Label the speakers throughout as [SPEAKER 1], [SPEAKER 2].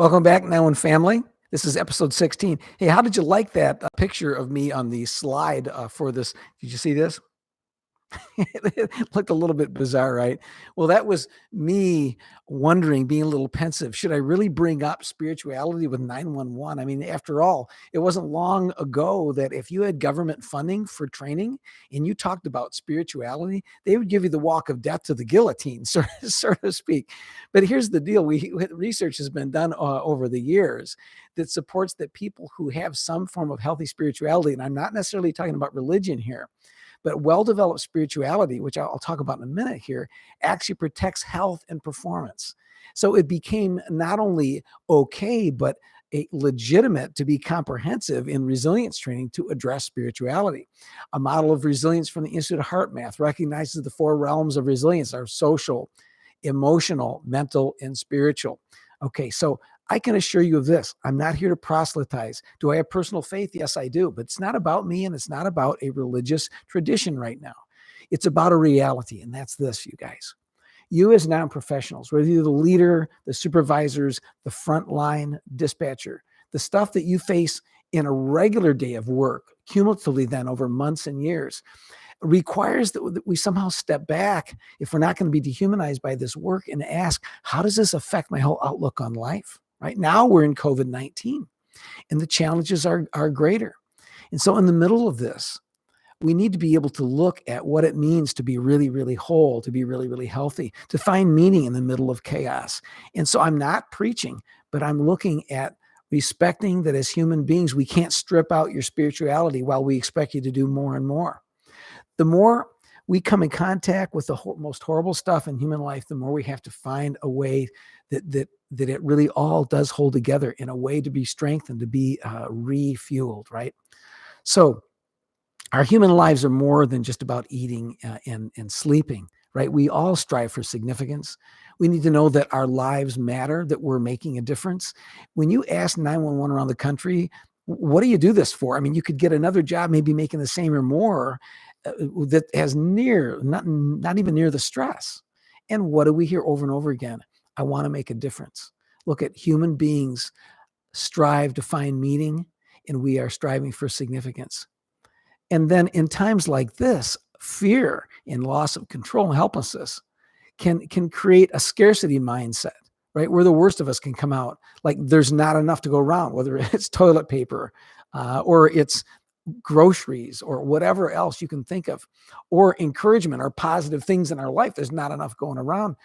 [SPEAKER 1] Welcome back, Now and Family. This is episode 16. Hey, how did you like that picture of me on the slide for this? Did you see this? It looked a little bit bizarre, right? Well, that was me wondering, being a little pensive. Should I really bring up spirituality with 911? I mean, after all, it wasn't long ago that if you had government funding for training and you talked about spirituality, they would give you the walk of death to the guillotine, so to speak. But here's the deal. Research has been done over the years that supports that people who have some form of healthy spirituality, and I'm not necessarily talking about religion here, but well-developed spirituality, which I'll talk about in a minute here, actually protects health and performance. So it became not only okay, but legitimate to be comprehensive in resilience training to address spirituality. A model of resilience from the Institute of Heart Math recognizes the four realms of resilience are social, emotional, mental, and spiritual. Okay, so I can assure you of this. I'm not here to proselytize. Do I have personal faith? Yes, I do. But it's not about me, and it's not about a religious tradition right now. It's about a reality, and that's this, you guys. You as non-professionals, whether you're the leader, the supervisors, the frontline dispatcher, the stuff that you face in a regular day of work, cumulatively then over months and years, requires that we somehow step back, if we're not going to be dehumanized by this work, and ask, how does this affect my whole outlook on life? Right now we're in COVID-19 and the challenges are greater. And so in the middle of this, we need to be able to look at what it means to be really, really whole, to be really, really healthy, to find meaning in the middle of chaos. And so I'm not preaching, but I'm looking at respecting that as human beings, we can't strip out your spirituality while we expect you to do more and more. The more we come in contact with the most horrible stuff in human life, the more we have to find a way that it really all does hold together in a way to be strengthened, to be refueled, right? So our human lives are more than just about eating and sleeping, right? We all strive for significance. We need to know that our lives matter, that we're making a difference. When you ask 911 around the country, what do you do this for? I mean, you could get another job, maybe making the same or more, that has not even near the stress. And what do we hear over and over again? I want to make a difference. Look, at human beings strive to find meaning, and we are striving for significance. And then in times like this, fear and loss of control and helplessness can create a scarcity mindset, right? Where the worst of us can come out. Like there's not enough to go around, whether it's toilet paper or it's groceries or whatever else you can think of, or encouragement or positive things in our life. There's not enough going around.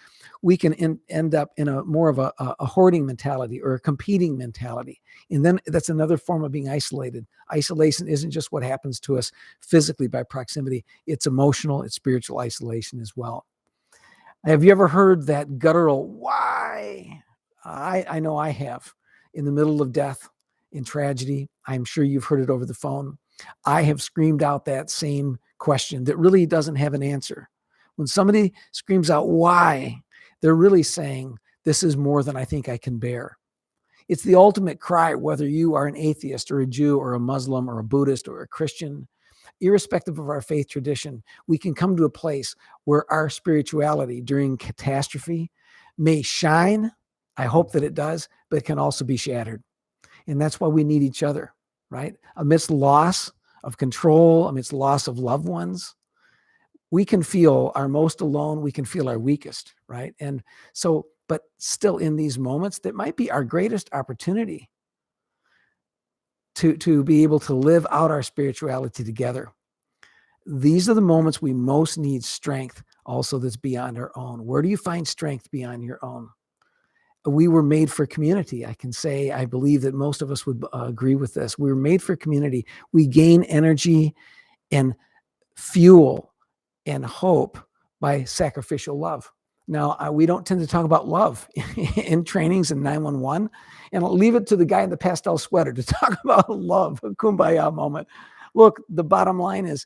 [SPEAKER 1] We can end up in a more of a hoarding mentality or a competing mentality. And then that's another form of being isolated. Isolation isn't just what happens to us physically by proximity. It's emotional, it's spiritual isolation as well. Have you ever heard that guttural why? I know I have. In the middle of death, in tragedy, I'm sure you've heard it over the phone. I have screamed out that same question that really doesn't have an answer. When somebody screams out why, they're really saying, this is more than I think I can bear. It's the ultimate cry, whether you are an atheist or a Jew or a Muslim or a Buddhist or a Christian, irrespective of our faith tradition, we can come to a place where our spirituality during catastrophe may shine. I hope that it does, but it can also be shattered. And that's why we need each other, right? Amidst loss of control, amidst loss of loved ones, we can feel our most alone. We can feel our weakest, right? And so, but still in these moments, that might be our greatest opportunity to be able to live out our spirituality together. These are the moments we most need strength also that's beyond our own. Where do you find strength beyond your own? We were made for community. I can say, I believe that most of us would agree with this. We were made for community. We gain energy and fuel and hope by sacrificial love. Now, we don't tend to talk about love in trainings in 911, and I'll leave it to the guy in the pastel sweater to talk about love, a kumbaya moment. Look, the bottom line is,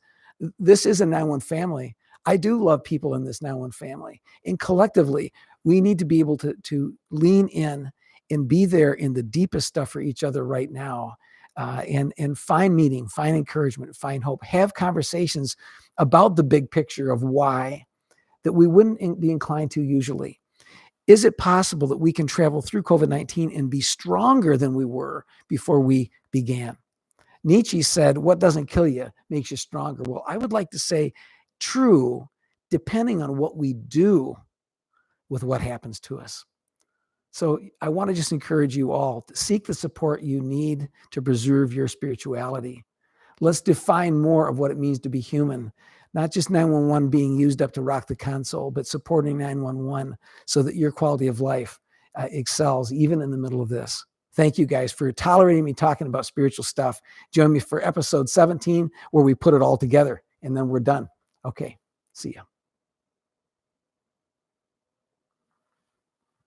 [SPEAKER 1] this is a 911 family. I do love people in this 911 family, and collectively, we need to be able to lean in and be there in the deepest stuff for each other right now, and find meaning, find encouragement, find hope, have conversations about the big picture of why that we wouldn't be inclined to usually. Is it possible that we can travel through COVID-19 and be stronger than we were before we began? Nietzsche said, what doesn't kill you makes you stronger. Well, I would like to say true, depending on what we do with what happens to us. So I want to just encourage you all to seek the support you need to preserve your spirituality. Let's define more of what it means to be human, not just 911 being used up to rock the console, but supporting 911 so that your quality of life excels even in the middle of this. Thank you guys for tolerating me talking about spiritual stuff. Join me for episode 17 where we put it all together and then we're done. Okay, see ya.